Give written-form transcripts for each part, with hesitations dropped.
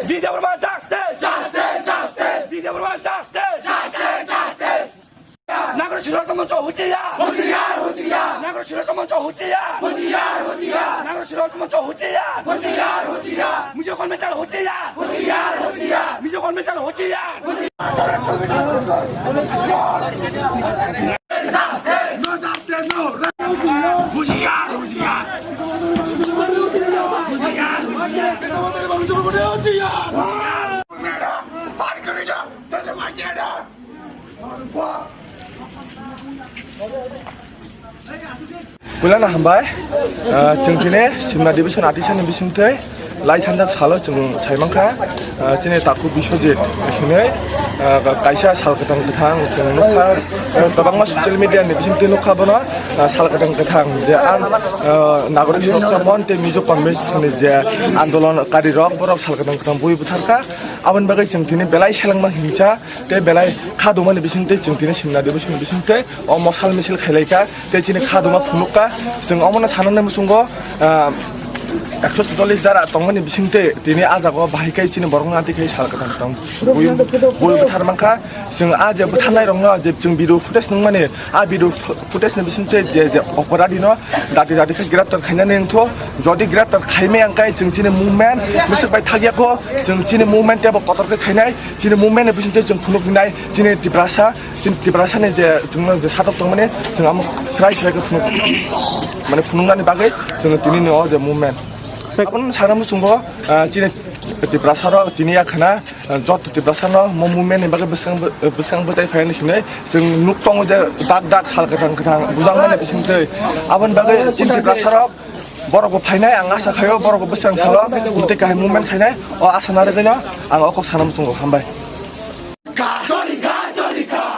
Bideburma justice! Justice! Justice! Bideburma justice! Justice! Justice! 나그로 실효성 먼저 후지야! 후지야! 후지야! 나그로 실효성 먼저 후지야! 후지야! 후지야! 나그로 실효성 먼저 후지야! 후지야! 후지야! 무조건 맨날 후지야! 후지야! 후지야! 무조건 맨날 후지야! Bulan hambai, jengkine Simna Division Artisan Bisinte, Lai Tandak Salo jeng Saimangka, sini taku Bisojit, sini kaisa sal ketang ketang jeng nukha, tabang mas social media ni Bisinte nukha bono, sal ketang ketang, jean nagorik suksama monte mijo konvensi ni je andolon kari rock borok sal ketang ketang bui butarka, awan bagai jengkine belai selang manghinca, te belai kaduma ni Bisinte jengkine Simna Division Bisinte, omosal misil khelaika, te sini kaduma punuka. जों अमना साननाय मुसुंगो 144 Zara तंगनि बिसिंते दिनै आजागो बाहायखाय चिनि बरंनातिखाय सालकथां दं बय बुथारमांखा जों आजे बुथारनाय रंग जे जों video footage नों माने आ भिडिअ फुटेजनि बिसिंते जे अपराधीनो दाति दातिखै ग्रेप्तार खायनानै नोंथ' जदि ग्रेप्तार खायमे आंखाय जों चिनि मुभमेन्ट बिसोरबाय थागियाखो जों चिनि मुभमेन्ट टेबो कतरखै खायनाय चिनि मुभमेन्टनि बिसिंते जों फुनुकनाय चिनि तिब्रासानि जे जों जे साथक दं माने जों आम स्राय स्रायखौ फुनुक माने फुनुंनानै बागै जों दिनै न जे movement Apun sana musunggo cini tibrasaro tini akhana jot tibrasano momumen bagai besang bezai fayan sini sing nuktong je dak sal ketang bujang mana bising teh apun bagai cini tibrasaro borok fainai ang asa khayo borok besang salo utek kai momen khainai o asa nare gino ang okok sana musunggo hambai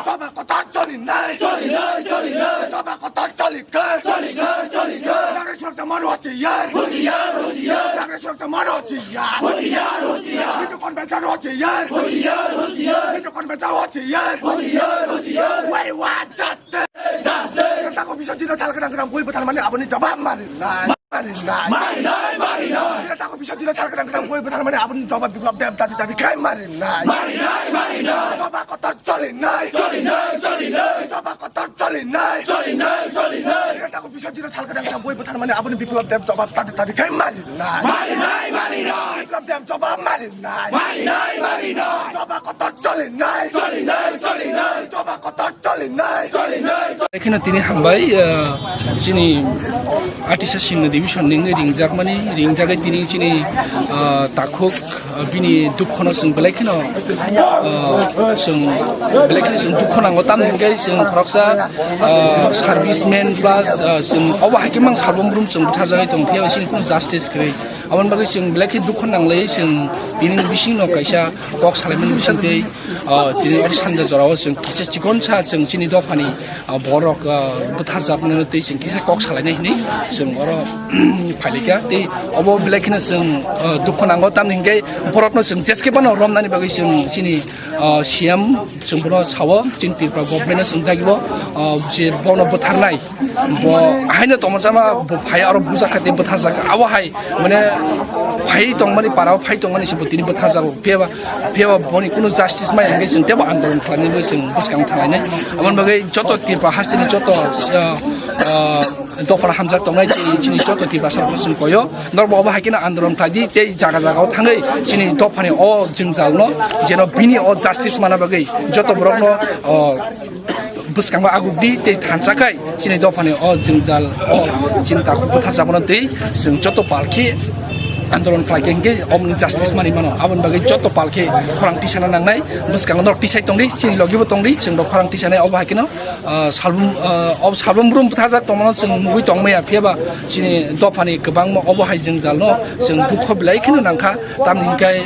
coba kota coli nai coba kota coli Nagre suraksa mano hociyar Nagre suraksa mano hociyar Bijo konbencan hociyar Bijo konbencan hociyar We want justice Kita kok bisa tidak salah kedang-kedang bui betal mani aboni coba marinai Kita kok bisa tidak salah kedang-kedang bui betal mani aboni coba bikulap dem tadi kai marinai Coba kotor colinai Coba kotor colinai Kita kok bisa tidak salah kadang-kadang bui betal mani aboni bikulap dem coba tadi kai marinai Bikulap dem coba marinai Coba kotor colinai Coba kotor colinai এখানে তিনি হামবাই চিনি আর্টিসা সিংহ division নিংনি রিংজাক মানে রিংজাকে তিনি চিনি তাখুক বিনি দুঃখনো जों बेलायखिनो जों बेलायखिनो जों दुःख नांगौ तामनिंगाय जों फरकसा सार्भिसमेन प्लास जों अबाहायकिमां सारबोमब्रुम जों बुथारजानाय दं फैया सिनि कुन जास्टिस गै आवन बागै जों बेलायखि दुःख नांलाय जों बिनि बिसिं न कायसा कक सालायमोन बिसिंदै दिनै अर सानजा जराव जों किसे चिकनसा जों चिनि दफानि बरक बुथारजाबनो दै जों किसे कक सालायनाय हिनै जों अर फाइलिका दै अब बेलायखिनो जों दुःख नांगौ तामनिंगाय बरकनो जों जेसकेबानो रमनानि बागै जों चिनि सीएम जों बनो सावो चिन्ति प्रा गभर्नमेन्ट जों दागिबो जे बनो बुथारनाय ब हायनो तमजामा भाय आरो बुजा खाते बुथारजाका आवाहाय माने भाय दंमानि पाराव भाय दंमानि से बुतिनि बुथारजागो फेवा बनि कुनु जास्टिस माय हांगे जों तेबो आन्दोलन खालामनोबो जों बिसकां थालायनाय आमन बागै जत तिरपा हास्तिनि जत दफरा हामजाक दंनाय चिनि जत तिरपा सारखौ कयो नरबो अबाहायकिना आन्दोलन खालामदि ते जागा जागाव थाङै चिनि दफानि अ जों जालनो जेन बिनि अ जास्टिस माना बागै जत बरकनो बुसकांबा आगुगदि ते थानसाखाय चिनि दफानि अ जों जाल अ चिन्ताखौ बुथारजाबनो दै जों जत पालखि आन्दोलन खालामगोन अमनि जास्टिस मानि मानो आबन बागै जत पालखे खरां टिसाना नांनाय बुसकां नर टिसाय दंदि चिनि लगिबो दंदि जों द खरां टिसानाय अबाहायकिनो सालबुम ब्रुम बुथारजाक दंमोन जों मुगै दंमैया फेबा चिनि दफानि गोबां अबाहाय जों जालनो जों दुख बिलायखिनो नांखा तामनिंगाय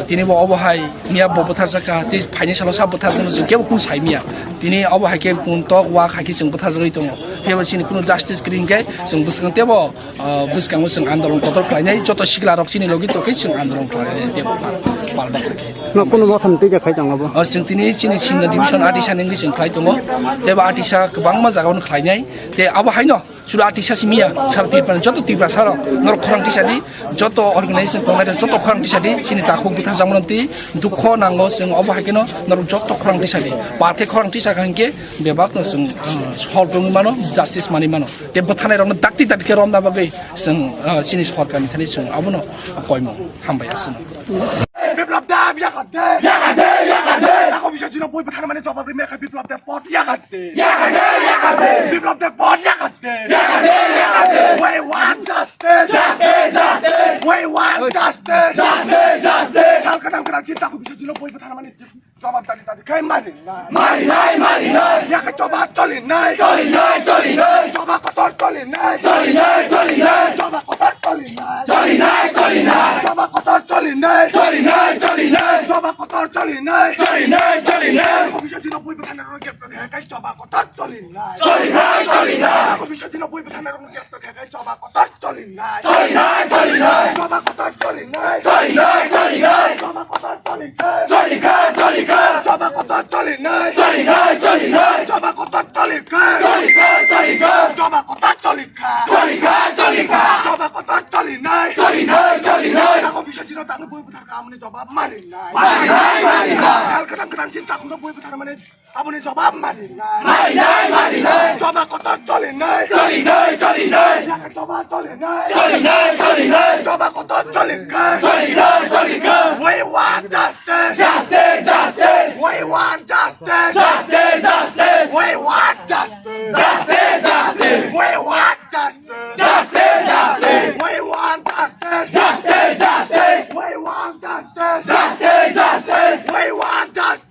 दिनैबो अबाहाय मिया बुथारजाका ति फाइनान्सियेल सा बुथारजों जों केबो कुन साइमिया दिनै अबाहायके कुन तक वाक हाकि जों बुथारजागै दङ फेबा चिनि कुन जास्टिस ग्रिंगाय जों बुसकां तेबो बुसकां जों आन्दोलन कतर खालायनाय जत सिगला रक चिनि लगी तकै जों आन्दोलन खालायनाय तेबो पालबाकसके न कुन बथम ति देखाय दङबो जों दिनै चिनि सिंह डिभिजन आर्टिसा निंगि जों खालाय दङ तेबा आर्टिसा गोबां मा जागावनो खालायनाय ते अबाहायनो শুধু আর্টিসাসি মিয়া সারা তিরপান যত তিরপা সারা নর খরাং টিসাদি যত অর্গানাইজেশন কংগ্রেস যত খরাং টিসাদি সিনি তাখুক বুথা জামনতি দুঃখ নাঙ্গো जों অবহাকেনো নর যত খরাং টিসাদি পার্কে খরাং টিসা খানকে বেবাক जों সরকার মানো জাস্টিস মানি মানো তে বথানাই রং দাক্তি দাক্তি রমনা বাগে जों সিনি সরকারनि थाखाय जों আবনো কয়মো হামবাय आसनो বিপ্লব দাম ইয়াকাতে তাকো বিষয় ছিল বই পাঠানো মানে জবাব মেখা বিপ্লব দে পথ ইয়াকাতে বিপ্লব দে পথ ইয়াকাতে we want justice we want justice Calcutta করা কি তাকো বিষয় ছিল বই পাঠানো মানে জবাব দাবি খাই মারি নাই ইয়াকা জবাব চলি নাই জবাব কত চলি নাই জবাব কত চলি নাই জবাব কত চলি নাই জবা কতার চলি নাই অফিসে ছিল বই প্রধানের গ্রেপ্তার খাই জবা কতার চলি নাই অফিসে ছিল বই প্রধানের গ্রেপ্তার খাই জবা কতার চলি নাই জবা কতার চলি নাই জবা কতার চলি জবা কতার চলি নাই জবা কতার চলি জবা কতার চলি জবা কতার চলি নাই অফিসে ছিল তাকে বই প্রধান আমনে জবাব মারি নাই কালকাটা চিন্তা কোনো বই প্রধান মানে আপনি জবাব মারি নাই জবা কত চলে নাই জবা চলে নাই জবা কত চলে we want justice we want justice we want justice we want justice we want justice we want justice we want justice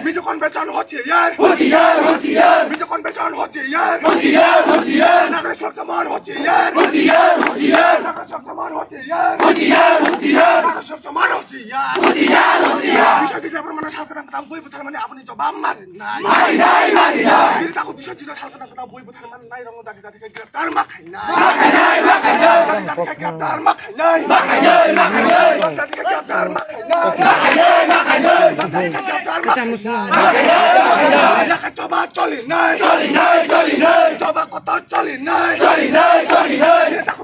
Mizo convention হচ্ছে ইয়ার মিজো কনভেনশন হচ্ছে ইয়ার নাগরিক সংসমান হচ্ছে ইয়ার নাগরিক সংসমান হচ্ছে ইয়ার নাগরিক সংসমান হচ্ছে ইয়ার বিষয়টি যে প্রমাণ সরকার কথা বই প্রধান মানে আপনি জবাব মারেন নাই তিনি তাকে বিষয়টি সরকার কথা বই প্রধান মানে নাই রঙ দাঁড়িয়ে দাঁড়িয়ে গ্রেপ্তার মাখাই নাই গ্রেপ্তার মাখাই নাই গ্রেপ্তার মাখাই নাই জবা চলি নাই জবা কত চলি নাই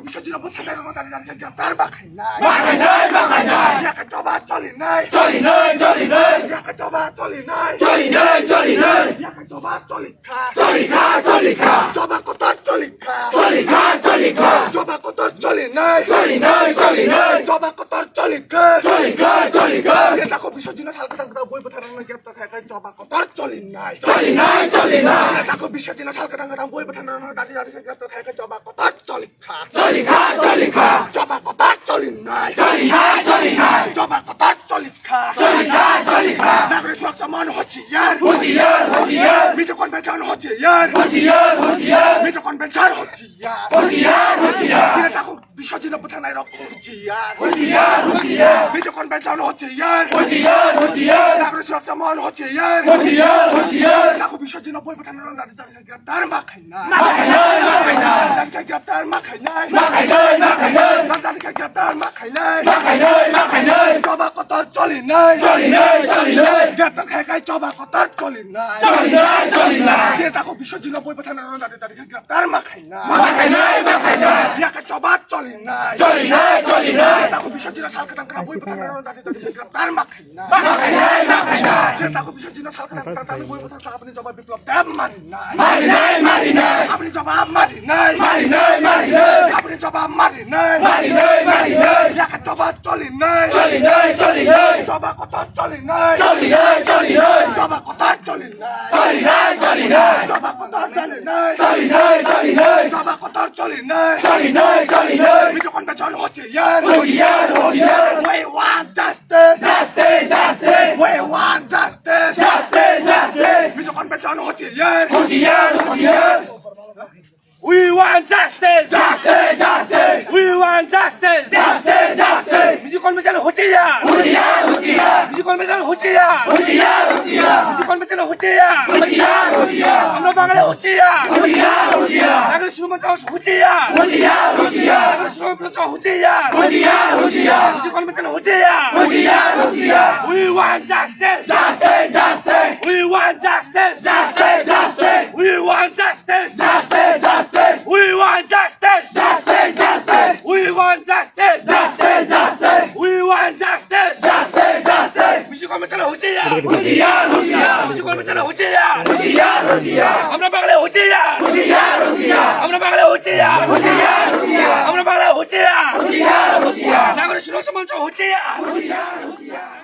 বিষয় ছিল গ্রেপ্তার মাখাই নাই জবা চলি নাই জবা চলি নাই জবা চলি খা জবা কত চলি খা জবা কত চলি নাই জবা কত চলি খা দেখো বিষয় ছিল সালকাটা বই প্রধান গ্রেপ্তার খায় জবা কত চলি নাই দেখো বিষয় ছিল সালকাটা বই প্রধান দাঁড়িয়ে দাঁড়িয়ে গ্রেপ্তার খায় জবা কত চলি খা জবা কত চলি নাই জবা কত চলি খা নাগরিক সংসমান হচ্ছে ইয়ার মিজো কনভেনশন হচ্ছে ইয়ার মিজো কনভেনশন হচ্ছে ইয়ার দেখো বিষয় ছিল প্রধানের রক্ত হচ্ছে ইয়ার মিজো কনভেনশন হচ্ছে ইয়ার নাগরিক সংসমান হচ্ছে ইয়ার দেখো বিষয় ছিল বই প্রধানের দাঁড়িয়ে দাঁড়িয়ে গ্রেপ্তার মাখাই নাই গ্রেপ্তার মাখাই নাই গ্রেপ্তার মাখাই নাই জবা কত চলি নাই গ্রেপ্তার খাই জবা কত চলি নাই যে দেখো বিষয় ছিল বই প্রধানের দাঁড়িয়ে দাঁড়িয়ে গ্রেপ্তার মাখাই নাই জবা চলি নাই দেখো বিষয় ছিল সালকাটা বই প্রধানের দাঁড়িয়ে দাঁড়িয়ে গ্রেপ্তার মাখাই নাই যে দেখো বিষয় ছিল সালকাটা বই প্রধান আপনি জবাব বিপ্লব দেব মারি নাই আপনি জবাব মারি নাই আপনি জবাব মারি নাই জবা চলি নাই জবা কত চলি নাই জবা কত চলি নাই জবা কত চলি নাই জবা কত চলি নাই মিজো কনভেনশন হচ্ছে ইয়ার we want justice we want justice Mizo convention হচ্ছে ইয়ার we want justice we want justice Mizo convention হচ্ছে ইয়ার মিজো কনভেনশন হচ্ছে ইয়ার মিজো কনভেনশন হচ্ছে ইয়ার আমরা বাঙালি হচ্ছে ইয়ার নাগরিক সংসমান হচ্ছে ইয়ার নাগরিক সংসমান হচ্ছে ইয়ার মিজো কনভেনশন হচ্ছে ইয়ার we want justice We want justice. Justice. Justice. We want justice. Justice. Justice. We want justice. Justice. Justice. We want justice. Justice. Justice. We want justice. Justice. Justice. বিশ্বকর্মচারী হুঁশিয়ার। হুঁশিয়ার। হুঁশিয়ার। বিশ্বকর্মচারী হুঁশিয়ার। হুঁশিয়ার। হুঁশিয়ার। আমরা বাংলায় হুঁশিয়ার। হুঁশিয়ার। হুঁশিয়ার। আমরা বাংলায় হুঁশিয়ার। হুঁশিয়ার। হুঁশিয়ার। আমরা বাংলায় হুঁশিয়ার। হুঁশিয়ার। হুঁশিয়ার। নাগরিক সুরক্ষা মঞ্চ হুঁশিয়ার। হুঁশিয়ার। হুঁশিয়ার।